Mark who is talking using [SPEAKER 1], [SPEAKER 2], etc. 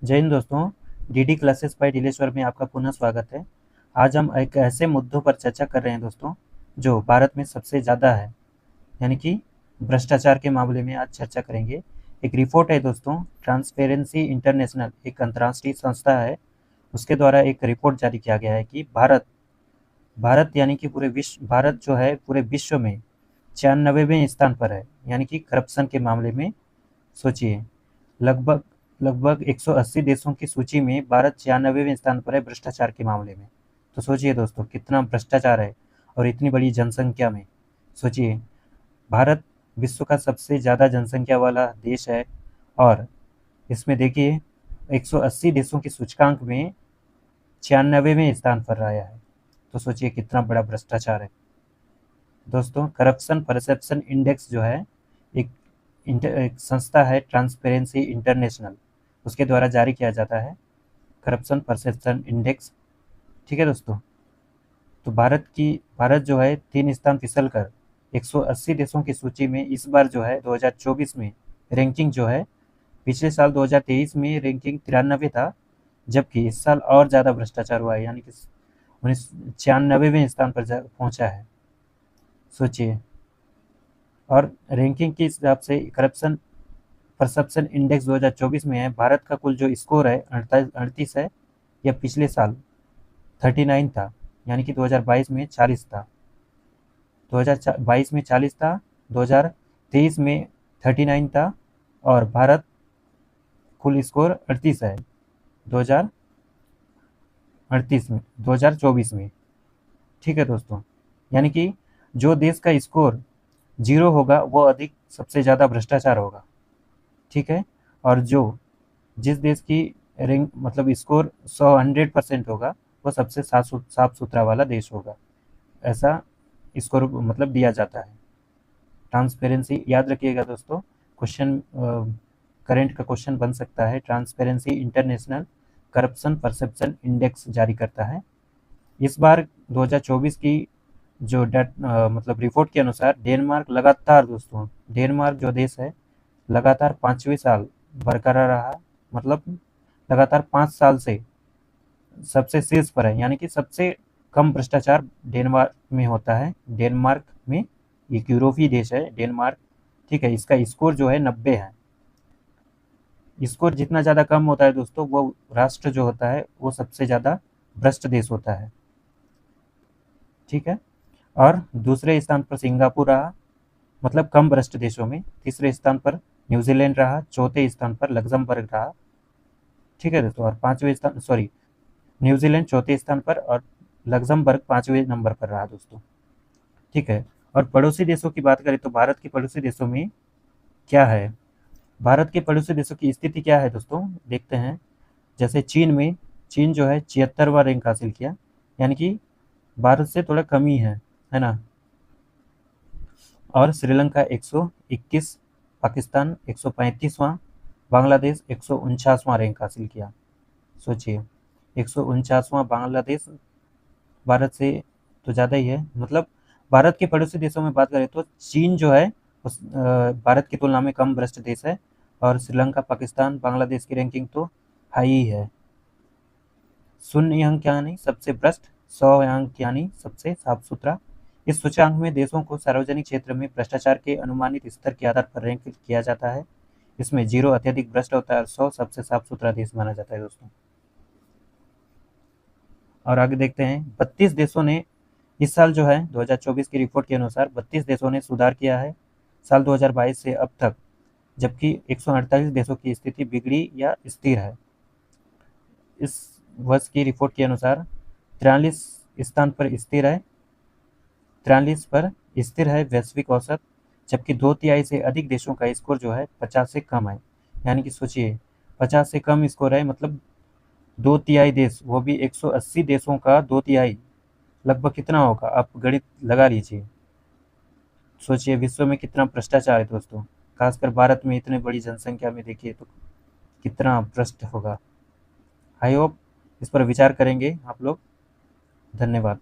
[SPEAKER 1] जय हिंद दोस्तों। DD classes bye ढिलेश्वर में आपका पुनः स्वागत है। आज हम एक ऐसे मुद्दों पर चर्चा कर रहे हैं दोस्तों, जो भारत में सबसे ज़्यादा है, यानी कि भ्रष्टाचार के मामले में आज चर्चा करेंगे। एक रिपोर्ट है दोस्तों, ट्रांसपेरेंसी इंटरनेशनल एक अंतर्राष्ट्रीय संस्था है, उसके द्वारा एक रिपोर्ट जारी किया गया है कि भारत भारत यानी कि पूरे विश्व भारत जो है पूरे विश्व में 96वें स्थान पर है, यानी कि करप्शन के मामले में। सोचिए, लगभग लगभग 180 देशों की सूची में भारत 96वें स्थान पर है भ्रष्टाचार के मामले में। तो सोचिए दोस्तों, कितना भ्रष्टाचार है और इतनी बड़ी जनसंख्या में। सोचिए, भारत विश्व का सबसे ज़्यादा जनसंख्या वाला देश है और इसमें देखिए 180 देशों की सूचकांक में 96वें स्थान पर आया है। तो सोचिए कितना बड़ा भ्रष्टाचार है दोस्तों। करप्शन परसेप्शन इंडेक्स जो है एक एक संस्था है, ट्रांसपेरेंसी इंटरनेशनल, उसके द्वारा जारी किया जाता है करप्शन परसेप्शन इंडेक्स। ठीक है दोस्तों। तो भारत जो है 3 स्थान फिसल कर 180 देशों की सूची में इस बार जो है 2024 में रैंकिंग जो है, पिछले साल 2023 में रैंकिंग 93 था, जबकि इस साल और ज़्यादा भ्रष्टाचार हुआ है, यानी कि 96वें स्थान पर पहुंचा है। सोचिए। और रैंकिंग के हिसाब से करप्शन परसेप्शन इंडेक्स 2024 में है, भारत का कुल जो स्कोर है 38 है। यह पिछले साल 39 था, यानी कि 2022 में 40 था। 2022 में 40 था, 2023 में 39 था और भारत कुल स्कोर 38 है 2024 में। ठीक है दोस्तों। यानी कि जो देश का स्कोर 0 होगा वो अधिक सबसे ज़्यादा भ्रष्टाचार होगा। ठीक है। और जिस देश की रैंक मतलब स्कोर 100% होगा, वो सबसे साफ सुथरा वाला देश होगा। ऐसा स्कोर मतलब दिया जाता है। ट्रांसपेरेंसी याद रखिएगा दोस्तों, क्वेश्चन करंट का क्वेश्चन बन सकता है। Transparency international corruption perception index जारी करता है। इस बार 2024 की जो मतलब रिपोर्ट के अनुसार डेनमार्क लगातार दोस्तों, डेनमार्क जो देश है लगातार 5वें साल बरकरार रहा, मतलब लगातार 5 साल से सबसे शीर्ष पर है, यानी कि सबसे कम भ्रष्टाचार डेनमार्क में होता है। डेनमार्क में, एक यूरोपीय देश है डेनमार्क। ठीक है। इसका स्कोर जो है 90 है। स्कोर जितना ज़्यादा कम होता है दोस्तों, वो राष्ट्र जो होता है वो सबसे ज़्यादा भ्रष्ट देश होता है। ठीक है। और दूसरे स्थान पर सिंगापुर रहा, मतलब कम भ्रष्ट देशों में। तीसरे स्थान पर न्यूजीलैंड रहा, चौथे स्थान पर लग्जमबर्ग रहा। ठीक है दोस्तों। और पांचवें स्थान, सॉरी, न्यूजीलैंड चौथे स्थान पर और लग्जमबर्ग 5वें नंबर पर रहा दोस्तों। ठीक है। और पड़ोसी देशों की बात करें तो भारत के पड़ोसी देशों में क्या है, भारत के पड़ोसी देशों की स्थिति क्या है दोस्तों, देखते हैं। जैसे चीन जो है 76वां रैंक हासिल किया, यानी कि भारत से थोड़ा कम ही है ना। और श्रीलंका 121, पाकिस्तान 135वां, बांग्लादेश 149वां रैंक हासिल किया। सोचिए, 149वां बांग्लादेश भारत से तो ज़्यादा ही है। मतलब भारत के पड़ोसी देशों में बात करें तो चीन जो है उस भारत की तुलना में कम भ्रष्ट देश है, और श्रीलंका पाकिस्तान बांग्लादेश की रैंकिंग तो हाई ही है। 0 अंक यानी सबसे भ्रष्ट, 100 अंक यानी सबसे साफ सुथरा। इस सूचकांक में देशों को सार्वजनिक क्षेत्र में भ्रष्टाचार के अनुमानित स्तर के आधार पर रैंक किया जाता है। इसमें 0 अत्यधिक भ्रष्ट होता है और 100 सबसे साफ सुथरा देश माना जाता है दोस्तों। और आगे देखते हैं, 32 देशों ने इस साल जो है 2024 की रिपोर्ट के अनुसार 32 देशों ने सुधार किया है साल 2022 से अब तक, जबकि 148 देशों की स्थिति बिगड़ी या स्थिर है। इस वर्ष की रिपोर्ट के अनुसार 43 स्थान पर स्थिर है, 43 पर स्थिर है वैश्विक औसत, जबकि 2/3 से अधिक देशों का स्कोर जो है 50 से कम है। यानी कि सोचिए, 50 से कम स्कोर है, मतलब 2/3 देश, वो भी 180 देशों का 2/3, लगभग कितना होगा, आप गणित लगा लीजिए। सोचिए विश्व में कितना भ्रष्टाचार है दोस्तों, खासकर भारत में इतने बड़ी जनसंख्या में देखिए तो कितना भ्रष्ट होगा। आई होप इस पर विचार करेंगे आप लोग। धन्यवाद।